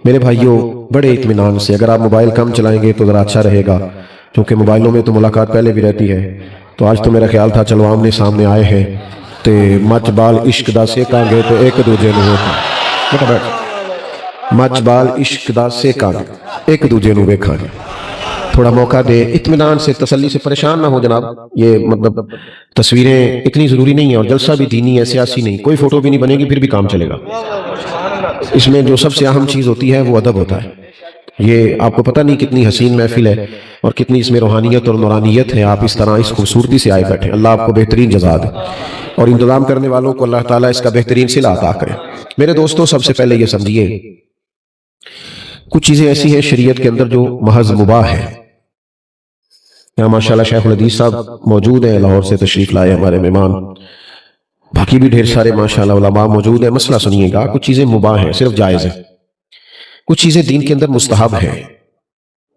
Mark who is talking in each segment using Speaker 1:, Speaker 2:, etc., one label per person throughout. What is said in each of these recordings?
Speaker 1: میرے بھائیوں بڑے اطمینان سے، اگر آپ موبائل کم چلائیں گے تو ذرا اچھا رہے گا، کیونکہ موبائلوں میں تو ملاقات پہلے بھی رہتی ہے۔ تو آج تو میرا خیال تھا چلو آمنے سامنے آئے ہیں تے مچ بال عشق دا سیکاں گے تو ایک دوجے نو بیٹا بیٹھ مچ بال عشق دا سیکاں گے ایک دوجے نو ویکھاں گے۔ تھوڑا موقع دے، اطمینان سے، تسلی سے، پریشان نہ ہو جناب۔ یہ مطلب تصویریں اتنی ضروری نہیں ہیں، اور جلسہ بھی دینی ہے، سیاسی نہیں، کوئی فوٹو بھی نہیں بنے گی پھر بھی کام چلے گا۔ اس میں جو سب سے اہم چیز ہوتی ہے وہ ادب ہوتا ہے۔ یہ آپ کو پتہ نہیں کتنی حسین محفل ہے اور کتنی اس میں روحانیت اور نورانیت ہے، آپ اس طرح اس خوبصورتی سے آئے بیٹھے۔ اللہ آپ کو بہترین جزا دے، اور انتظام کرنے والوں کو اللہ تعالیٰ اس کا بہترین صلہ عطا کرے۔ میرے دوستوں، سب سے پہلے یہ سمجھیے، کچھ چیزیں ایسی ہیں شریعت کے اندر جو محض مباح ہے۔ یہاں ماشاءاللہ شیخ الحدیث صاحب موجود ہیں، لاہور سے تشریف لائے ہمارے مہمان، باقی بھی ڈھیر سارے ماشاءاللہ علماء موجود ہیں۔ مسئلہ سنیے گا، کچھ چیزیں مباح ہیں، صرف جائز ہیں، کچھ چیزیں دین کے اندر مستحب ہیں،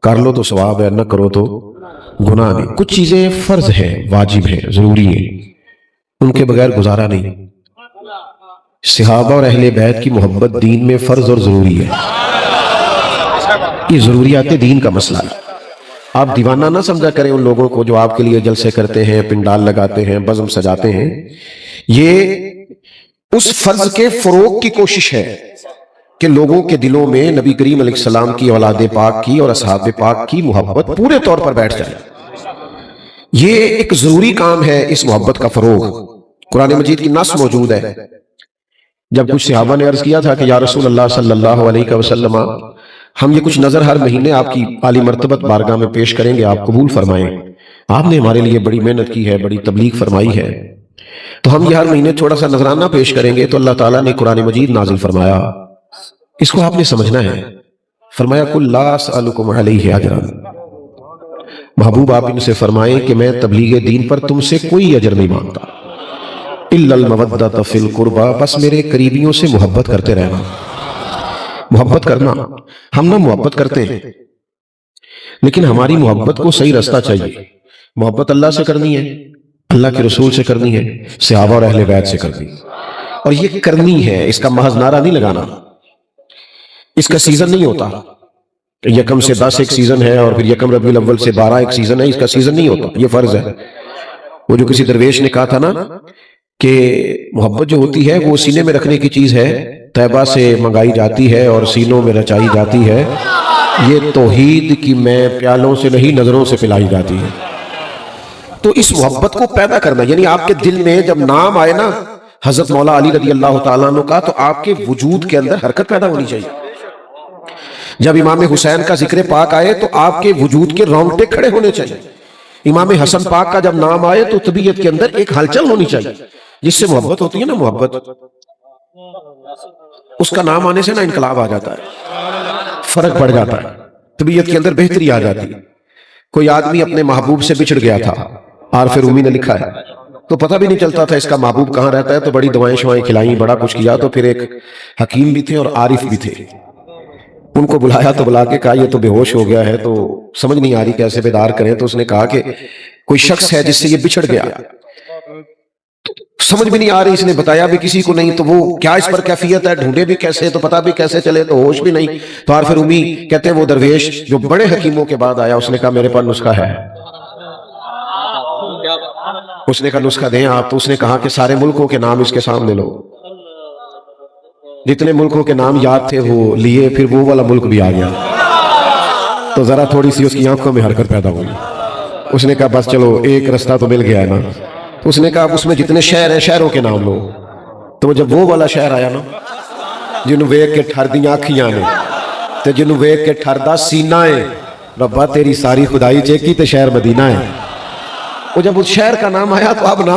Speaker 1: کر لو تو ثواب ہے، نہ کرو تو گناہ نہیں۔ کچھ چیزیں فرض ہیں، واجب ہیں، ضروری ہیں، ان کے بغیر گزارا نہیں۔ صحابہ اور اہل بیت کی محبت دین میں فرض اور ضروری ہے، یہ ضروریات دین کا مسئلہ ہے۔ آپ دیوانہ نہ سمجھا کریں ان لوگوں کو جو آپ کے لیے جلسے کرتے ہیں، پنڈال لگاتے ہیں، بزم سجاتے ہیں۔ یہ اس فرض کے فروغ کی کوشش ہے کہ لوگوں کے دلوں میں نبی کریم علیہ السلام کی، اولاد پاک کی اور اصحاب پاک کی محبت پورے طور پر بیٹھ جائے۔ یہ ایک ضروری کام ہے، اس محبت کا فروغ۔ قرآن مجید کی نص موجود ہے، جب کچھ صحابہ نے عرض کیا تھا کہ یا رسول اللہ صلی اللہ علیہ وسلم، ہم یہ کچھ نظر ہر مہینے آپ کی عالی مرتبت بارگاہ میں پیش کریں گے، آپ قبول فرمائیں۔ آپ نے ہمارے لیے بڑی محنت کی ہے، بڑی تبلیغ فرمائی ہے، تو ہم یہ ہر مہینے تھوڑا سا نذرانہ پیش کریں گے۔ تو اللہ تعالیٰ نے قرآن مجید نازل فرمایا، اس کو آپ نے سمجھنا ہے۔ فرمایا قُلْ لَا أَسْأَلُكُمْ عَلَيْهِ أَجْرًا، محبوب آپ ان سے فرمائیں کہ میں تبلیغ دین پر تم سے کوئی اجر نہیں مانگتا، إِلَّا الْمَوَدَّةَ فِي الْقُرْبَى، بس میرے قریبیوں سے محبت کرتے رہنا۔ محبت کرنا، ہم نہ محبت کرتے ہیں، لیکن ہماری محبت کو صحیح رستہ چاہیے۔ محبت اللہ سے کرنی ہے، اللہ کے رسول سے کرنی ہے، صحابہ اور اہل بیت سے کرنی ہے، اور یہ کرنی ہے، اس کا محض نعرہ نہیں لگانا، اس کا سیزن نہیں ہوتا کہ یکم سے 10 ایک سیزن ہے اور پھر یکم ربیع الاول سے 12 ایک سیزن ہے، اس کا سیزن نہیں ہوتا، یہ فرض ہے۔ وہ جو کسی درویش نے کہا تھا نا کہ محبت جو ہوتی ہے وہ سینے میں رکھنے کی چیز ہے، طیبہ سے منگائی جاتی ہے اور سینوں میں رچائی جاتی ہے، یہ توحید کی میں پیالوں سے نہیں نظروں سے پلائی جاتی ہے۔ تو اس محبت کو پیدا کرنا، یعنی آپ کے دل میں جب نام آئے نا حضرت مولا علی رضی اللہ تعالیٰ عنہ کا، تو آپ کے وجود کے اندر حرکت پیدا ہونی چاہیے۔ جب امام حسین کا ذکر پاک آئے تو آپ کے وجود کے رونگٹے کھڑے ہونے چاہیے۔ امام حسن پاک کا جب نام آئے تو طبیعت کے اندر ایک ہلچل ہونی چاہیے، جس سے محبت ہوتی ہے نا، محبت، اس کا نام آنے سے نا انقلاب آ جاتا ہے، فرق پڑ جاتا ہے، طبیعت کے اندر بہتری آ جاتی ہے۔ کوئی آدمی اپنے محبوب سے بچھڑ گیا تھا، عارف رومی نے لکھا ہے، تو پتہ بھی نہیں چلتا تھا اس کا محبوب کہاں رہتا ہے، تو بڑی دوائیں شوائیں کھلائیں، بڑا کچھ کیا، تو پھر ایک حکیم بھی تھے اور عارف بھی تھے، ان کو بلایا تو بلا کے کہا یہ تو بے ہوش ہو گیا ہے، تو سمجھ نہیں آ رہی کیسے بیدار کریں۔ تو اس نے کہا کہ کوئی شخص ہے جس سے یہ بچھڑ گیا، سمجھ بھی نہیں آ رہی، اس نے بتایا بھی کسی کو نہیں، تو وہ کیا اس پر کیفیت ہے، ڈھونڈے بھی کیسے، تو پتہ بھی کیسے چلے، تو ہوش بھی نہیں۔ تو عارف رومی کہتے ہیں وہ درویش جو بڑے حکیموں کے بعد آیا، اس نے کہا میرے پاس نسخہ ہے۔ اس نے کہا نسخہ دیں آپ، تو اس نے کہا کہ سارے ملکوں کے نام اس کے سامنے لو۔ جتنے ملکوں کے نام یاد تھے وہ لیے، پھر وہ والا ملک بھی آ گیا، تو ذرا تھوڑی سی اس کی آنکھوں میں حرکت پیدا ہوئی۔ اس نے کہا بس چلو ایک رستہ تو مل گیا ہے نا۔ تو اس نے کہا اس میں جتنے شہر ہیں شہروں کے نام لو۔ تو جب وہ والا شہر آیا نا جنہوں ویک کے ٹھر دیاں آنکھیاں نے تے جنہوں ویک کے ٹھر دا سینہ ہے، ربا تیری ساری خدائی چیکی تے شہر مدینہ ہے۔ وہ جب اس شہر کا نام آیا تو اب نا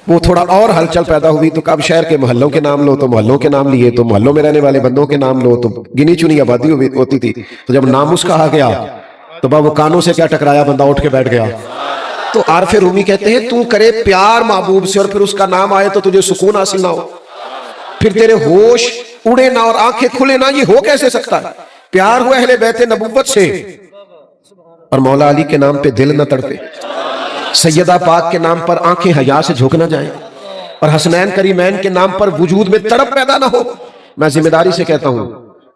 Speaker 1: وہ تھوڑا اور ہلچل پیدا ہوئی، تو کب شہر کے محلوں کے نام لو، تو محلوں کے نام لیے، تو محلوں میں رہنے والے بندوں کے نام لو، تو گنی چنی آبادی ہوتی تھی۔ تو جب نام اس کہا گیا تو وہ کانوں سے کیا ٹکرایا، بندہ اٹھ کے بیٹھ گیا۔ تو عارف رومی کہتے ہیں تو کرے پیار محبوب سے اور پھر اس کا نام آئے تو تجھے سکون حاصل نہ ہو، پھر تیرے ہوش اڑے نہ اور آنکھیں کھلے نہ، یہ ہو کیسے سکتا ہے؟ پیار ہوا اہل بیت نبوت سے، اور مولا علی کے نام پہ دل نہ تڑپے، سیدہ پاک کے نام پر آنکھیں حیا سے جھک نہ جائیں، اور حسنین کریمین کے نام پر وجود میں تڑپ پیدا نہ ہو۔ میں ذمہ داری سے کہتا ہوں،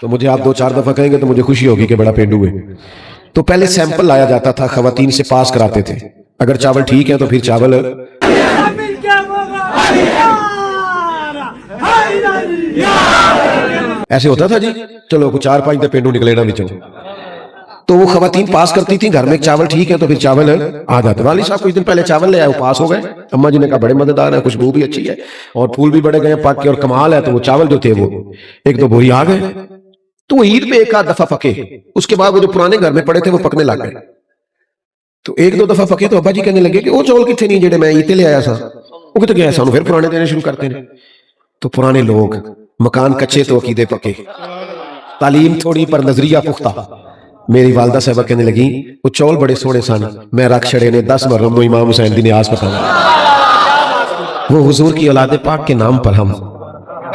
Speaker 1: تو مجھے آپ 2-4 دفعہ کہیں گے تو مجھے خوشی ہوگی کہ بڑا پینڈو ہے. تو پہلے سیمپل لایا جاتا تھا, خواتین سے پاس کراتے تھے, اگر چاول ٹھیک ہے تو پھر چاول ایسے ہوتا تھا جی, چلو 4-5 دے پینڈو نکلے نا بچوں. تو وہ خواتین پاس کرتی تھیں, گھر میں چاول ٹھیک ہے تو پھر چاول آ جاتے. والد صاحب کچھ دن پہلے چاول لے آئے, وہ پاس ہو گئے. اماں جی نے کہا بڑے مزیدار ہیں, خوشبو بھی اچھی ہے اور پھول بھی بڑے گئے پک کے, اور کمال ہے. تو وہ چاول جو تھے وہ 1-2 بوری آ گئے. تو وہ عید پہ 1-8 دفعہ پکے, اس کے بعد وہ جو پرانے گھر میں پڑے تھے وہ پکنے لگ گئے. تو 1-2 دفعہ پکے تو ابا جی کہنے لگے کہ وہ چاول کتنے نہیں جڑے میں عید لے آیا سا, وہ کتنے گیا سانو, پھر پرانے دینے شروع کرتے ہیں. تو پرانے لوگ, مکان کچے تو عقیدے پکے, تعلیم تھوڑی پر نظریہ پختہ. میری والدہ صاحبہ کہنے لگی وہ چول بڑے سونے سن, میں رکھ چھڑے نے 10 مرم امام حسین دی نیاز پکانا. وہ حضور کی اولاد پاک کے نام پر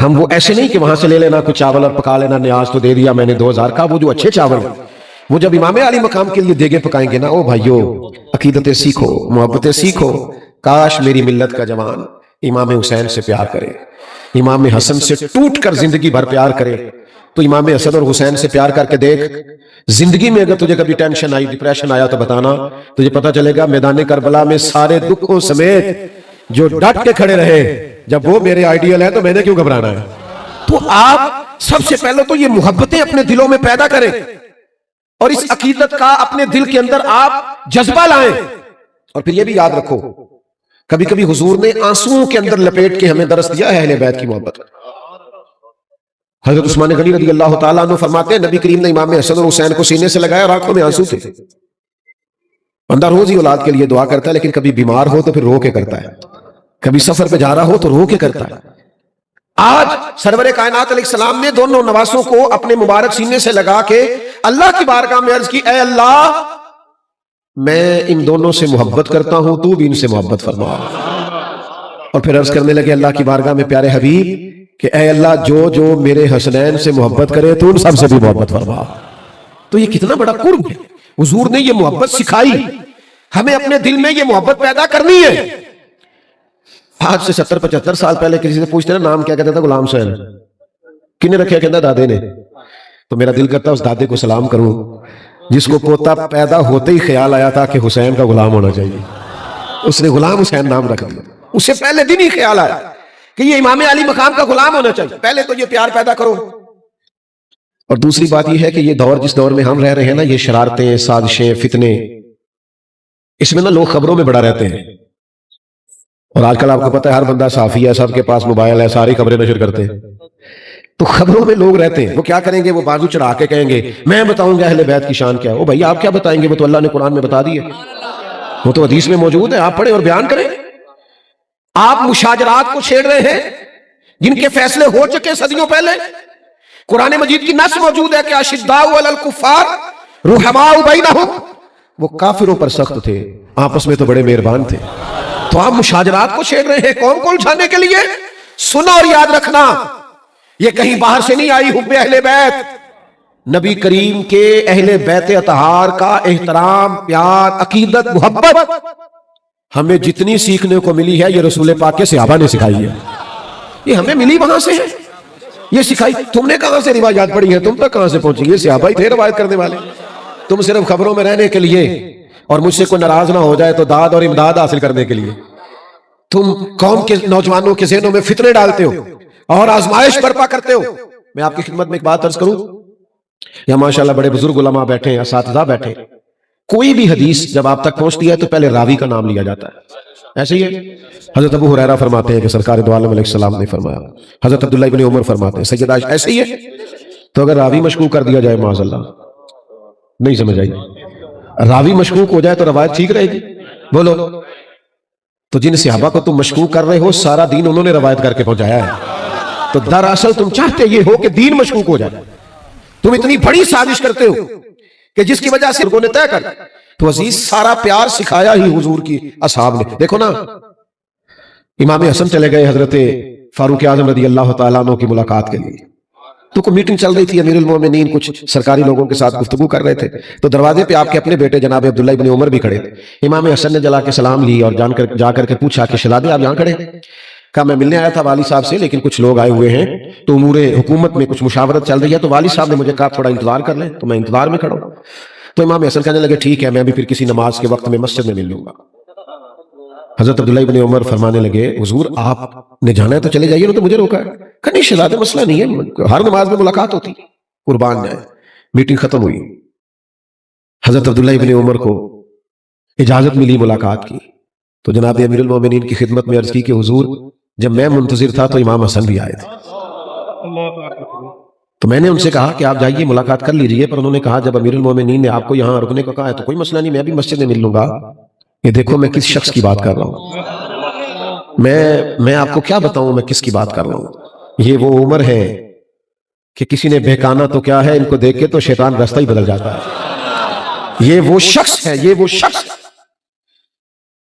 Speaker 1: ہم وہ ایسے نہیں کہ وہاں سے لے لینا کچھ چاول اور پکا لینا, نیاز تو دے دیا میں نے 2000 کا. وہ جو اچھے چاول وہ جب امام علی مقام کے لیے دیگے پکائیں گے نا, او بھائیو عقیدتیں سیکھو, محبتیں سیکھو. کاش میری ملت کا جوان امام حسین سے پیار کرے, امام حسن سے ٹوٹ کر زندگی بھر پیار کرے. تو امام حسن اور حسین سے پیار کر کے دیکھ, زندگی میں اگر تجھے کبھی ٹینشن آئی, ڈپریشن آیا تو بتانا, تجھے پتا چلے گا میدان کربلا میں سارے دکھوں سمیت جو ڈٹ کے کھڑے رہے, جب وہ میرے آئیڈیل ہے تو میں نے کیوں گھبرانا ہے. تو آپ سب سے پہلے تو یہ محبتیں اپنے دلوں میں پیدا کریں, اور اس عقیدت کا اپنے دل کے اندر آپ جذبہ لائیں. اور پھر یہ بھی یاد رکھو, کبھی کبھی حضور نے آنسوؤں کے اندر لپیٹ کے ہمیں درس دیا ہے اہل بیت کی محبت. حضرت عثمان غنی رضی اللہ تعالیٰ عنہ فرماتے ہیں نبی کریم نے امام حسن اور حسین کو سینے سے لگایا اور آنکھوں میں آنسو تھے. بندہ روز ہی اولاد کے لیے دعا کرتا ہے, لیکن کبھی بیمار ہو تو پھر رو کے کرتا ہے, کبھی سفر پہ جا رہا ہو تو رو کے کرتا ہے. آج سرور کائنات علیہ السلام نے دونوں نواسوں کو اپنے مبارک سینے سے لگا کے اللہ کی بارگاہ میں عرض کی, اے اللہ میں ان دونوں سے محبت کرتا ہوں, تو بھی ان سے محبت فرما. اور پھر عرض کرنے لگے اللہ کی بارگاہ میں پیارے حبیب کہ اے اللہ جو میرے حسنین سے محبت کرے تو ان سب سے بھی محبت فرما. تو یہ کتنا بڑا قرب ہے, حضور نے یہ محبت سکھائی, ہمیں اپنے دل میں یہ محبت پیدا کرنی ہے. آج سے 70-75 سال پہلے کسی سے پوچھتے نا نام کیا کہتا تھا, غلام حسین. کنے رکھا کہتا دادے نے. تو میرا دل کرتا اس دادے کو سلام کروں جس کو پوتا پیدا ہوتے ہی خیال آیا تھا کہ حسین کا غلام ہونا چاہیے, اس نے غلام حسین نام رکھ دیا. اس سے پہلے دن ہی خیال آیا کہ یہ امام علی مقام کا غلام ہونا چاہیے. پہلے تو یہ پیار پیدا کرو. اور دوسری بات یہ ہے کہ یہ دور جس دور میں ہم رہ رہے ہیں نا, یہ شرارتیں, سازشیں, فتنے, اس میں نا لوگ خبروں میں بڑا رہتے ہیں. اور آج کل آپ کو پتہ ہے ہر بندہ صحافی ہے, سب کے پاس موبائل ہے, ساری خبریں نشر کرتے ہیں. تو خبروں میں لوگ رہتے ہیں, وہ کیا کریں گے, وہ بازو چڑھا کے کہیں گے میں بتاؤں گا اہل بیت کی شان کیا ہے. او بھائی آپ کیا بتائیں گے, وہ تو اللہ نے قرآن میں بتا دی ہے, وہ تو حدیث میں موجود ہے, آپ پڑھیں اور بیان کریں. آپ مشاجرات کو چھیڑ رہے ہیں جن کے فیصلے ہو چکے صدیوں پہلے. قرآن مجید کی نص موجود ہے کہ اشداء علی الکفار رحماء بینہم, وہ کافروں پر سخت تھے, آپس میں تو بڑے مہربان تھے. تو آپ مشاجرات کو چھیڑ رہے ہیں قوم کو الجھانے کے لیے. سنا اور یاد رکھنا, یہ کہیں باہر سے نہیں آئی حب اہل بیت. نبی کریم کے اہل بیت اطہار کا احترام, پیار, عقیدت, محبت ہمیں جتنی سیکھنے کو ملی ہے یہ رسول پاک کے صحابہ نے سکھائی ہے. یہ ہمیں ملی وہاں سے ہے, یہ سکھائی. تم نے کہاں سے روایات پڑھی ہیں, تم تک کہاں سے پہنچی؟ یہ صحابہ ہی تھے روایت کرنے والے. تم صرف خبروں میں رہنے کے لیے اور مجھ سے کوئی ناراض نہ ہو جائے تو داد اور امداد حاصل کرنے کے لیے تم قوم کے نوجوانوں کے ذہنوں میں فتنے ڈالتے ہو اور آزمائش برپا کرتے ہو. میں آپ کی خدمت میں ایک بات عرض کروں, یا ماشاءاللہ بڑے بزرگ علماء بیٹھے ہیں, اساتذہ بیٹھے ہیں. کوئی بھی حدیث جب آپ تک پہنچتی ہے تو پہلے راوی کا نام لیا جاتا ہے. ایسے ہی ہے. حضرت ابو ہریرہ فرماتے ہیں کہ سرکار دو عالم علیہ السلام نے فرمایا, حضرت عبداللہ ابن عمر فرماتے ہیں, سیدہ عائشہ. ایسے ہی ہے. تو اگر راوی مشکوک کر دیا جائے معاذ اللہ, نہیں سمجھ آئی, راوی مشکوک ہو جائے تو روایت ٹھیک رہے گی؟ بولو. تو جن صحابہ کو تم مشکوک کر رہے ہو سارا دین انہوں نے روایت کر کے پہنچایا ہے. تو دراصل تم چاہتے یہ ہو کہ دین مشکوک ہو جائے. تم اتنی بڑی سازش کرتے ہو کہ جس کی وجہ سے لوگوں نے طے کر. تو عزیز سارا پیار سکھایا ہی حضور کی اصحاب نے. دیکھو نا, امام حسن چلے گئے حضرت فاروق اعظم رضی اللہ تعالیٰ عنہ کی ملاقات کے لیے. تو کوئی میٹنگ چل رہی تھی, امیر المومنین کچھ سرکاری لوگوں کے ساتھ گفتگو کر رہے تھے. تو دروازے پہ آپ کے اپنے بیٹے جناب عبداللہ ابن عمر بھی کھڑے تھے. امام حسن نے جلا کے سلام لی اور جا کر کے پوچھا کہ شہزادے آپ یہاں کھڑے؟ کہا میں ملنے آیا تھا والی صاحب سے، لیکن کچھ لوگ آئے ہوئے ہیں تو امور حکومت میں کچھ مشاورت چل رہی ہے، تو والی صاحب نے مجھے کہا تھوڑا انتظار کر لیں، تو میں انتظار میں کھڑا ہوں۔ تو امام حسن کہنے لگے ٹھیک ہے، میں بھی پھر کسی نماز کے وقت میں مسجد میں مل لوں گا۔ حضرت عبداللہ ابن عمر فرمانے لگے حضور آپ نے جانا ہے تو چلے جائیے، تو مجھے روکا ہے؟ کہ نہیں شہزادے مسئلہ نہیں ہے، ہر نماز میں ملاقات ہوتی، قربان جائے۔ میٹنگ ختم ہوئی، حضرت عبداللہ ابن عمر کو اجازت ملی ملاقات کی، تو جناب امیر المومنین کی خدمت میں عرض کی کہ حضور جب میں منتظر تھا تو امام حسن بھی آئے تھے، تو میں نے ان سے کہا کہ آپ جائیے ملاقات کر لیجئے، پر انہوں نے کہا جب امیر المومنین نے آپ کو یہاں رکنے کو کہا ہے تو کوئی مسئلہ نہیں، میں بھی مسجد میں مل لوں گا۔ یہ دیکھو میں کس شخص کی بات کر رہا ہوں، میں آپ کو کیا بتاؤں میں کس کی بات کر رہا ہوں۔ یہ وہ عمر ہے کہ کسی نے بہکانا تو کیا ہے، ان کو دیکھ کے تو شیطان راستہ ہی بدل جاتا ہے۔ یہ وہ شخص ہے، یہ وہ شخص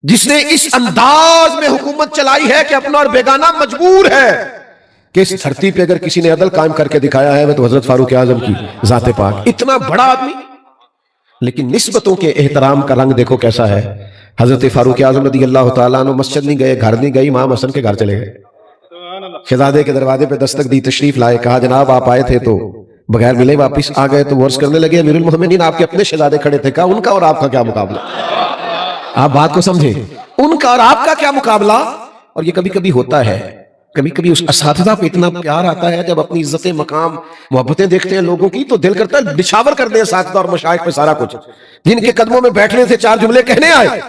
Speaker 1: جس نے اس انداز میں حکومت چلائی ہے کہ اپنا اور بیگانہ مجبور ہے کہ اس دھرتی پہ اگر کسی نے عدل قائم کر کے دکھایا ہے وہ تو حضرت فاروق اعظم کی ذات پاک، اتنا بڑا آدمی، لیکن نسبتوں کے احترام کا رنگ دیکھو کیسا ہے۔ حضرت فاروق اعظم رضی اللہ تعالیٰ عنہ مسجد نہیں گئے، گھر نہیں گئے، امام حسن کے گھر چلے گئے، شہزادے کے دروازے پہ دستک دی، تشریف لائے، کہا جناب آپ آئے تھے تو بغیر ملے واپس آ گئے، تو وہ عرض کرنے لگے امیر المومنین آپ کے اپنے شہزادے کھڑے تھے، کہا ان کا اور آپ کا کیا مقابلہ، آپ بات کو سمجھیں، ان کا اور آپ کا کیا مقابلہ۔ اور یہ کبھی کبھی ہوتا ہے، کبھی کبھی اس اساتذہ کو اتنا پیار آتا ہے جب اپنی عزت مقام محبتیں دیکھتے ہیں لوگوں کی تو دل کرتا ہے نچھاور کر دیں اساتذہ اور مشائخ پہ سارا کچھ، جن کے قدموں میں بیٹھنے سے چار جملے کہنے آئے،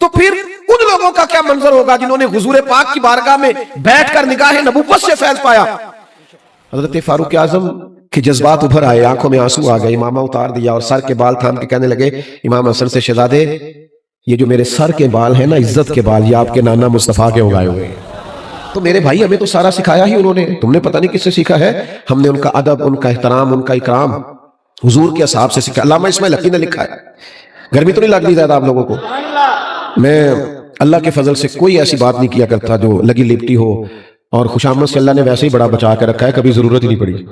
Speaker 1: تو پھر ان لوگوں کا کیا منظر ہوگا جنہوں نے حضور پاک کی بارگاہ میں بیٹھ کر نگاہ نبوت سے فیض پایا۔ حضرت فاروق اعظم کے جذبات ابھر آئے، آنکھوں میں آنسو آ گئے، امامہ اتار دیا اور سر کے بال تھام کے کہنے لگے امام حسن سے شہزادے یہ جو میرے سر کے بال ہیں نا، عزت کے بال، یہ آپ کے نانا مصطفیٰ کے اگائے ہوئے ہیں، تو میرے بھائی ہمیں تو سارا سکھایا ہی انہوں نے، تم نے پتہ نہیں کس سے سیکھا ہے، ہم نے ان کا ادب، ان کا احترام، ان کا اکرام حضور کے اصحاب سے سیکھا۔ علامہ اسماعیل حقی نے لکھا ہے، گرمی تو نہیں لگ رہی زیادہ آپ لوگوں کو، میں اللہ کے فضل سے کوئی ایسی بات نہیں کیا کرتا جو لگی لپٹی ہو، اور خوشامد سے اللہ نے ویسے ہی بڑا بچا کے رکھا ہے، کبھی ضرورت ہی نہیں پڑی،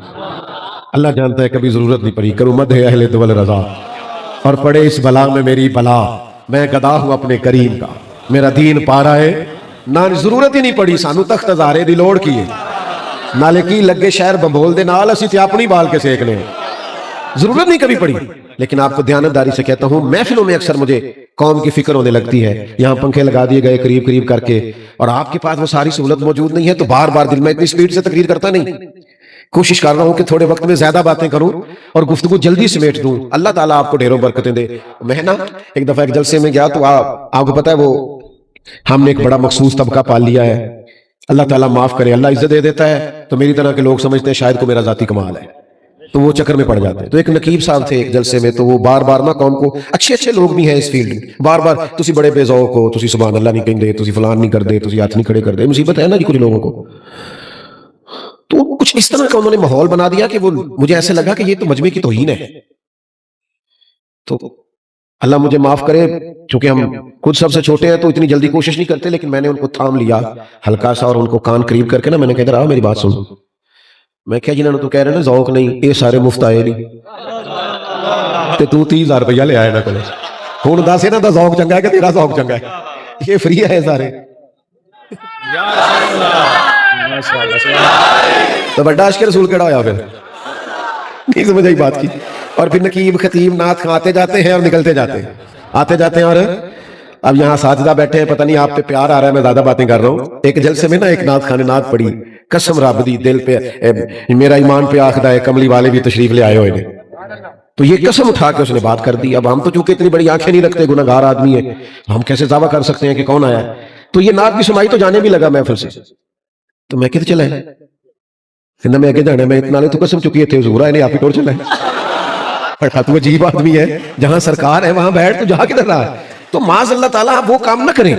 Speaker 1: اللہ جانتا ہے کبھی ضرورت نہیں پڑی۔ کرو مد ہے اہل دول رضا، اور پڑے اس بلا میں میری بلا، میں گدا ہوں اپنے کریم کا، میرا دین پارا ہے، نہ ضرورت ہی نہیں پڑی سانو تخت ہزارے دی لوڑ کیے، نالے کی لگے شہر بمبول دے نال اسی تے اپنی بال کے سیکنے، ضرورت نہیں کبھی پڑی۔ لیکن آپ کو دیانتداری سے کہتا ہوں، محفلوں میں اکثر مجھے قوم کی فکر ہونے لگتی ہے، یہاں پنکھے لگا دیے گئے قریب قریب کر کے، اور آپ کے پاس وہ ساری سہولت موجود نہیں ہے، تو بار بار دل میں اتنی سپیڈ سے تقریر کرتا نہیں، کوشش کر رہا ہوں کہ تھوڑے وقت میں زیادہ باتیں کروں اور گفتگو جلدی سمیٹ دوں۔ اللہ تعالیٰ آپ کو ڈھیروں برکتیں دے۔ میں نا ایک دفعہ ایک جلسے میں گیا تو آپ کو پتا ہے وہ ہم نے ایک بڑا مخصوص طبقہ پال لیا ہے، اللہ تعالیٰ معاف کرے، اللہ عزت دے دیتا ہے، تو میری طرح کے لوگ سمجھتے ہیں شاید کو میرا ذاتی کمال ہے، تو وہ چکر میں پڑ جاتے ہیں۔ تو ایک نقیب صاحب تھے ایک جلسے میں، تو وہ بار بار نا قوم کو، اچھے لوگ بھی ہیں اس فیلڈ میں، بار بار تسی بڑے بے ذوق ہو، تسی سبحان اللہ نہیں کہیں دے، تسی فلان نہیں کر دے، تسی ہاتھ نہیں کھڑے کر دے، مصیبت ہے نا جی کچھ لوگوں کو۔ تو کچھ اس طرح کا انہوں نے ماحول بنا دیا کہ وہ مجھے ایسے لگا کہ یہ تو مجمع کی توہین ہے۔ تو اللہ مجھے معاف کرے، چونکہ ہم خود سب سے چھوٹے ہیں تو اتنی جلدی کوشش نہیں کرتے، لیکن میں نے ان کو تھام لیا ہلکا سا اور ان کو کان قریب کر کے نا میں نے کہا ادھر آؤ میری بات سنو۔ میں کیا جنہوں نے تو کہہ رہے نا ذوق نہیں، یہ سارے مفت آئے نہیں تے تو 30,000 روپیہ لے آئے نا کلے، ہوں دس انہاں دا ذوق چنگا ہے کہ تیرا ذوق چنگا ہے؟ یہ فری ہے سارے، تو بڑا عشق رسول کیڑا ہویا پھر؟ نہیں سمجھ آئی بات کی۔ اور پھر نقیب خطیب نعت خواں آتے جاتے ہیں اور نکلتے جاتے ہیں، آتے جاتے ہیں، اور اب یہاں اساتذہ بیٹھے ہیں، پتہ نہیں آپ پہ پیار آ رہا ہے میں زیادہ باتیں کر رہا ہوں۔ ایک جلسے میں نا ایک نعت خواں نے نعت پڑھی، قسم رب دی دل پہ میرا ایمان پہ آخدا ہے، کملی والے بھی تشریف لے آئے ہوئے نے، تو یہ قسم اٹھا کے اس نے بات کر دی۔ اب ہم تو چونکہ اتنی بڑی آنکھیں نہیں رکھتے، گناہگار آدمی ہے، ہم کیسے دعویٰ کر سکتے ہیں کہ کون آیا ہے؟ تو یہ نعت بھی سنائی تو جانے بھی لگا محفل سے، تو میں کدھر چلا ہے؟ کہنا میں آگے جانا ہے، میں اتنا لے تو قسم چکی تھے حضور آئے نے آپ ہی ٹور چلا ہے۔ تو عجیب آدمی ہے، جہاں سرکار ہے وہاں بیٹھ تو جہاں کدھر رہا ہے؟ تو معاذ اللہ تعالیٰ آپ وہ کام نہ کریں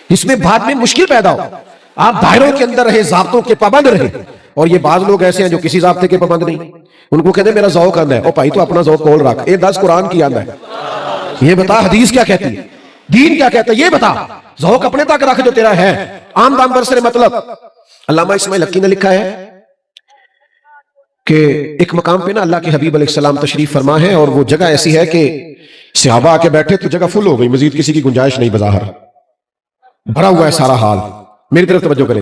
Speaker 1: جس میں بعد میں مشکل پیدا ہو، آپ دائروں کے اندر رہے، ضابطوں کے پابند رہے۔ اور یہ بعض لوگ ایسے ہیں جو کسی ضابطے کے پابند نہیں، ان کو کہتے ہیں میرا ذوق آندہ ہے، او بھائی تو اپنا ذوق کھول رکھ، یہ 10 قرآن کی آندہ ہے، یہ بتا حدیث کیا کہتی ہے، دین کیا کہتا ہے، یہ بتا، ذوق اپنے تک رکھ جو تیرا ہے، عام دام برسر مطلب۔ علامہ اسماعیل حقی نے لکھا ہے کہ ایک مقام پہ نا اللہ کے حبیب علیہ السلام تشریف فرما ہے، اور وہ جگہ ایسی ہے کہ صحابہ آ کے بیٹھے تو جگہ فل ہو گئی، مزید کسی کی گنجائش نہیں، بظاہر بھرا ہوا ہے سارا حال۔ میری طرف توجہ کریں،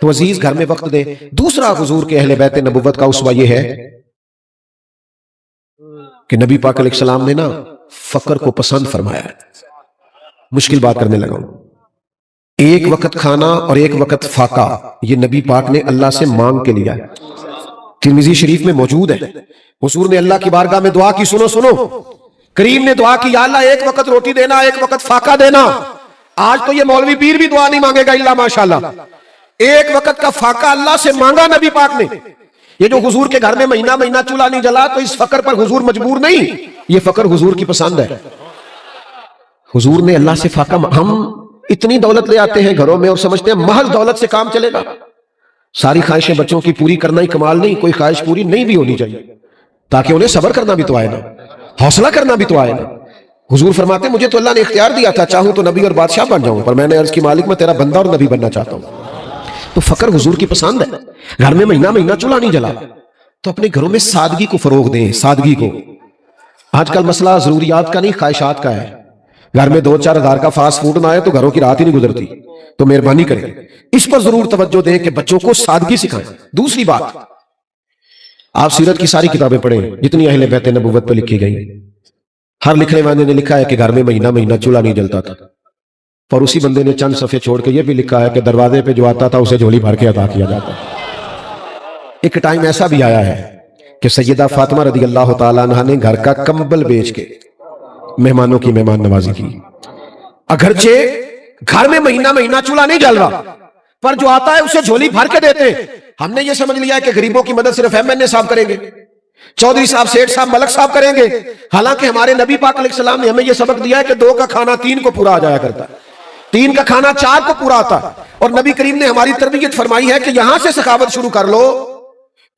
Speaker 1: تو عزیز گھر میں وقت دیں. دوسرا حضور کے اہل بیت نبوت کا اسوہ یہ ہے کہ نبی پاک علیہ السلام نے نا فقر کو پسند فرمایا ہے. مشکل بات کرنے لگا ہوں. ایک وقت کھانا اور ایک وقت فاقہ یہ نبی پاک نے اللہ سے مانگ کے لیا ہے. ترمذی شریف میں موجود ہے. حضور نے اللہ کی بارگاہ میں دعا کی. سنو کریم نے دعا کی یا اللہ ایک وقت روٹی دینا ایک وقت فاقہ دینا. آج تو یہ مولوی پیر بھی دعا نہیں مانگے گا الا ماشاءاللہ. ایک وقت کا فاقہ اللہ سے مانگا نبی پاک نے. یہ جو حضور کے گھر میں مہینہ مہینہ چولہا نہیں جلا تو اس فقر پر حضور مجبور نہیں. یہ فقر حضور کی پسند ہے. حضور نے اللہ سے فاقہ. ہم اتنی دولت لے آتے ہیں گھروں میں اور سمجھتے ہیں محض دولت سے کام چلے گا. ساری خواہشیں بچوں کی پوری کرنا ہی کمال نہیں. کوئی خواہش پوری نہیں بھی ہونی چاہیے تاکہ انہیں صبر کرنا بھی تو آئے نا, حوصلہ کرنا بھی تو آئے نا. حضور فرماتے مجھے تو اللہ نے اختیار دیا تھا چاہوں تو نبی اور بادشاہ بن جاؤں, پر میں نے عرض کی مالک میں تیرا بندہ اور نبی بننا چاہتا ہوں. تو فقر حضور کی پسند ہے. گھر میں مہینہ مہینہ چولہا نہیں جلا تو اپنے گھروں میں سادگی کو فروغ دیں. سادگی کو. آج کل مسئلہ ضروریات کا نہیں خواہشات کا ہے. گھر میں 2-4 ہزار کا فاسٹ فوڈ نہ آئے تو گھروں کی رات ہی نہیں گزرتی. تو مہربانی کریں اس پر ضرور توجہ دیں کہ بچوں کو سادگی سکھائیں. دوسری بات, آپ سیرت کی ساری کتابیں پڑھیں جتنی اہل بیت نبوت پہ لکھی گئی. ہر لکھنے والے نے لکھا ہے کہ گھر میں مہینہ مہینہ چولہا نہیں جلتا تھا, اور اسی بندے نے چند صفحے چھوڑ کے یہ بھی لکھا ہے کہ دروازے پہ جو آتا تھا اسے جھولی بھر کے عطا کیا جاتا. ایک ٹائم ایسا بھی آیا ہے کہ سیدہ فاطمہ رضی اللہ تعالیٰ عنہ نے گھر کا کمبل بیچ کے مہمانوں کی مہمان نوازی کی. اگرچہ گھر میں مہینہ مہینہ چولہا نہیں جل رہا پر جو آتا ہے اسے جھولی بھر کے دیتے. ہم نے یہ سمجھ لیا ہے کہ غریبوں کی مدد صرف ایم این اے صاحب کریں گے, چودھری صاحب, سیٹھ صاحب, ملک صاحب کریں گے. حالانکہ ہمارے نبی پاک علیہ السلام نے ہمیں یہ سبق دیا ہے کہ 2 کا کھانا 3 کو پورا آ جایا کرتا ہے, 3 کا کھانا 4 کو پورا آتا. اور نبی کریم نے ہماری تربیت فرمائی ہے کہ یہاں سے سخاوت شروع کر لو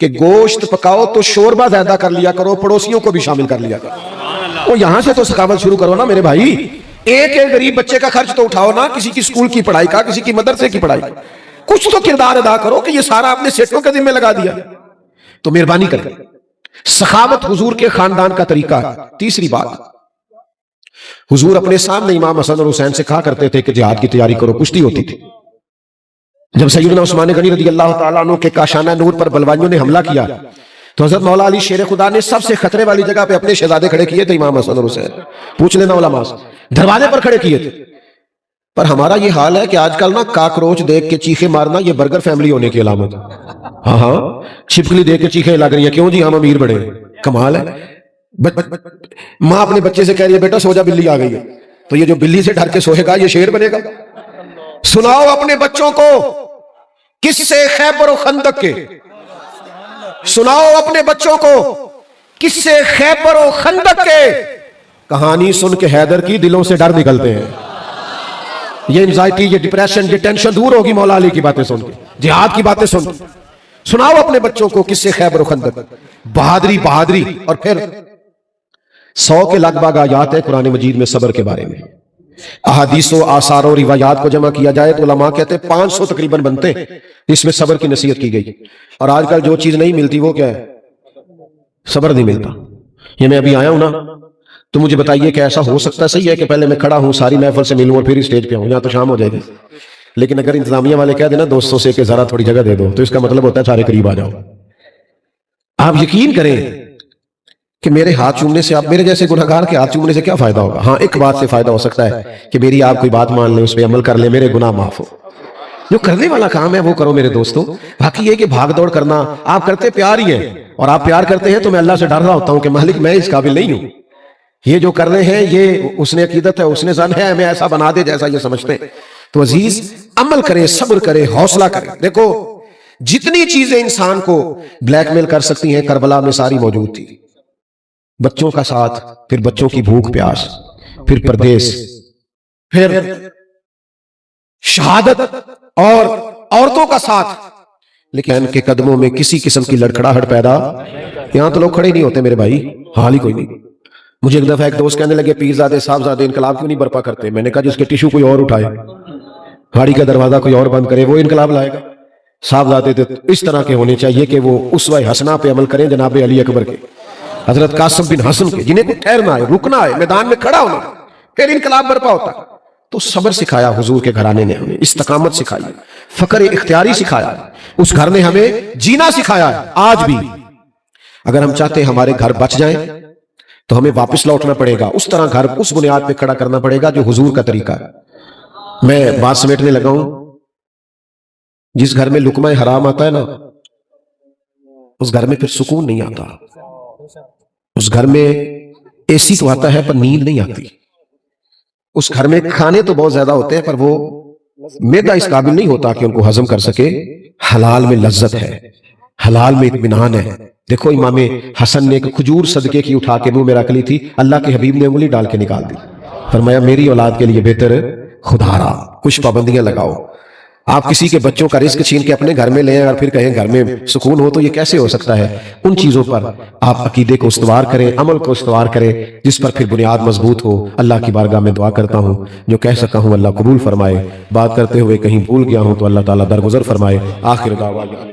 Speaker 1: کہ گوشت پکاؤ تو شوربہ زیادہ کر لیا کرو, پڑوسیوں کو بھی شامل کر لیا کرو. وہ یہاں سے تو سخاوت شروع کرو نا میرے بھائی. ایک غریب بچے کا خرچ تو اٹھاؤ نا, کسی کی سکول کی پڑھائی کا, کسی کی مدرسے کی پڑھائی. کچھ تو کردار ادا کرو کہ یہ سارا اپنے سیٹوں کے ذمہ لگا دیا. تو مہربانی کریں, سخاوت حضور کے خاندان کا طریقہ ہے. تیسری بات, حضور اپنے سامنے امام حسن اور حسین سے کہا کرتے تھے کہ جہاد کی تیاری کرو. کشتی ہوتی تھی. جب سیدنا عثمان غنی رضی اللہ تعالیٰ عنہ کے کاشانہ نور پر بلوائیوں نے حملہ کیا تو حضرت مولا علی شیر خدا نے سب سے خطرے والی جگہ پہ اپنے شہزادے کھڑے کیے تھے, امام حسن اور حسین. پوچھ لینا علماء سے, دروازے پر کھڑے کیے تھے. پر ہمارا یہ حال ہے کہ آج کل نا کاکروچ دیکھ کے چیخے مارنا یہ برگر فیملی ہونے کی علامت. ہاں چھپکلی دیکھ کے چیخیں لگ رہی ہیں, کیوں جی ہم امیر بڑے, کمال ہے. ماں اپنے بچے سے کہہ رہی ہے بیٹا سو جا بلی آ گئی ہے, تو یہ جو بلی سے ڈر کے سوئے گا یہ شیر بنے گا. سناؤ اپنے بچوں کو کس سے خیبر و خندق کے, سناؤ اپنے بچوں کو کس سے خیبر و خندق کے. کہانی سن کے حیدر کی دلوں سے ڈر نکلتے ہیں. یہ انزائٹی, یہ ڈپریشن, یہ ٹینشن دور ہوگی مولا علی کی باتیں سن کے, جہاد کی باتیں سن کے. سناؤ اپنے بچوں کو کس سے خیبر و خندق, بہادری. اور پھر 100 کے لگ بھگ آیات ہے قرآن مجید میں صبر کے بارے میں. احادیث و آثار و روایات کو جمع کیا جائے تو علماء کہتے ہیں 500 تقریباً بنتے ہیں. اس میں صبر کی نصیحت کی گئی. اور آج کل جو چیز نہیں ملتی وہ کیا ہے, صبر نہیں ملتا. یہ میں ابھی آیا ہوں نا, تو مجھے بتائیے کہ ایسا ہو سکتا صحیح ہے کہ پہلے میں کھڑا ہوں ساری محفل سے ملوں اور پھر اسٹیج پہ ہوں, یہاں تو شام ہو جائے گی. لیکن اگر انتظامیہ والے کہہ دینا دوستوں سے کہ ذرا تھوڑی جگہ دے دو, تو اس کا مطلب ہوتا ہے سارے قریب آ جاؤ. آپ یقین کریں کہ میرے ہاتھ چومنے سے, آپ میرے جیسے گناہگار کے ہاتھ چومنے سے کیا فائدہ ہوگا؟ ہاں ایک بات سے فائدہ ہو سکتا ہے کہ میری آپ کوئی بات مان لیں, اس پہ عمل کر لیں, میرے گناہ معاف ہو. جو کرنے والا کام ہے وہ کرو میرے دوستو. باقی یہ کہ بھاگ دوڑ کرنا آپ کرتے پیار ہی ہے, اور آپ پیار کرتے ہیں تو میں اللہ سے ڈر رہا ہوتا ہوں کہ مالک میں اس قابل نہیں ہوں. یہ جو کر رہے ہیں یہ اس نے عقیدت ہے, اس نے زن ہے, ہمیں ایسا بنا دے جیسا یہ سمجھتے ہیں. تو عزیز عمل کریں, صبر کریں, حوصلہ کریں. دیکھو جتنی چیزیں انسان کو بلیک میل کر سکتی ہیں کربلا میں ساری موجود تھی. بچوں کا ساتھ, پھر بچوں کی بھوک پیاس, پھر پردیس, پھر شہادت اور عورتوں کا ساتھ. لیکن ان کے قدموں میں کسی قسم کی لڑکھڑاہٹ پیدا, یہاں تو لوگ کھڑے نہیں ہوتے میرے بھائی, حال ہی کوئی نہیں. مجھے ایک دفعہ ایک دوست کہنے لگے پیرزادے صاحبزادے انقلاب کیوں نہیں برپا کرتے؟ میں نے کہا جس کے ٹیشو کوئی اور اٹھائے, ہاڑی کا دروازہ کوئی اور بند کرے, وہ انقلاب لائے گا. صاحبزادے اس طرح کے ہونے چاہیے کہ وہ اسوہ حسنہ پہ عمل کریں, جناب علی اکبر کے, حضرت قاسم بن حسن کے, جنہیں کو ٹھہرنا ہے, رکنا ہے, میدان میں کھڑا ہونا, پھر انقلاب برپا ہوتا. تو صبر سکھایا حضور کے گھرانے نے, ہمیں استقامت سکھائی. فقر اختیاری سکھایا ہے، اس گھر نے ہمیں جینا سکھایا ہے۔ آج بھی اگر ہم چاہتے ہیں ہمارے گھر بچ جائیں تو ہمیں واپس لوٹنا پڑے گا، اس طرح گھر اس بنیاد پہ کھڑا کرنا پڑے گا جو حضور کا طریقہ ہے۔ میں بات سمیٹنے لگا ہوں، جس گھر میں لقمہ حرام آتا ہے نا، اس گھر میں پھر سکون نہیں آتا۔ اس گھر میں اے سی تو آتا ہے پر نیند نہیں آتی۔ اس گھر میں کھانے تو بہت زیادہ ہوتے ہیں پر وہ معدہ اس قابل نہیں ہوتا کہ ان کو ہضم کر سکے۔ حلال میں لذت ہے، حلال میں اطمینان ہے۔ دیکھو امام حسن نے ایک کھجور صدقے کی اٹھا کے منہ میں رکھ لی تھی، اللہ کے حبیب نے انگلی ڈال کے نکال دی، فرمایا میری اولاد کے لیے بہتر خدا را، کچھ پابندیاں لگاؤ۔ آپ کسی کے بچوں کا رزق چھین کے اپنے گھر میں لیں اور پھر کہیں گھر میں سکون ہو، تو یہ کیسے ہو سکتا ہے؟ ان چیزوں پر آپ عقیدے کو استوار کریں، عمل کو استوار کریں، جس پر پھر بنیاد مضبوط ہو۔ اللہ کی بارگاہ میں دعا کرتا ہوں جو کہہ سکا ہوں اللہ قبول فرمائے، بات کرتے ہوئے کہیں بھول گیا ہوں تو اللہ تعالیٰ درگزر فرمائے۔ آخر دعوانا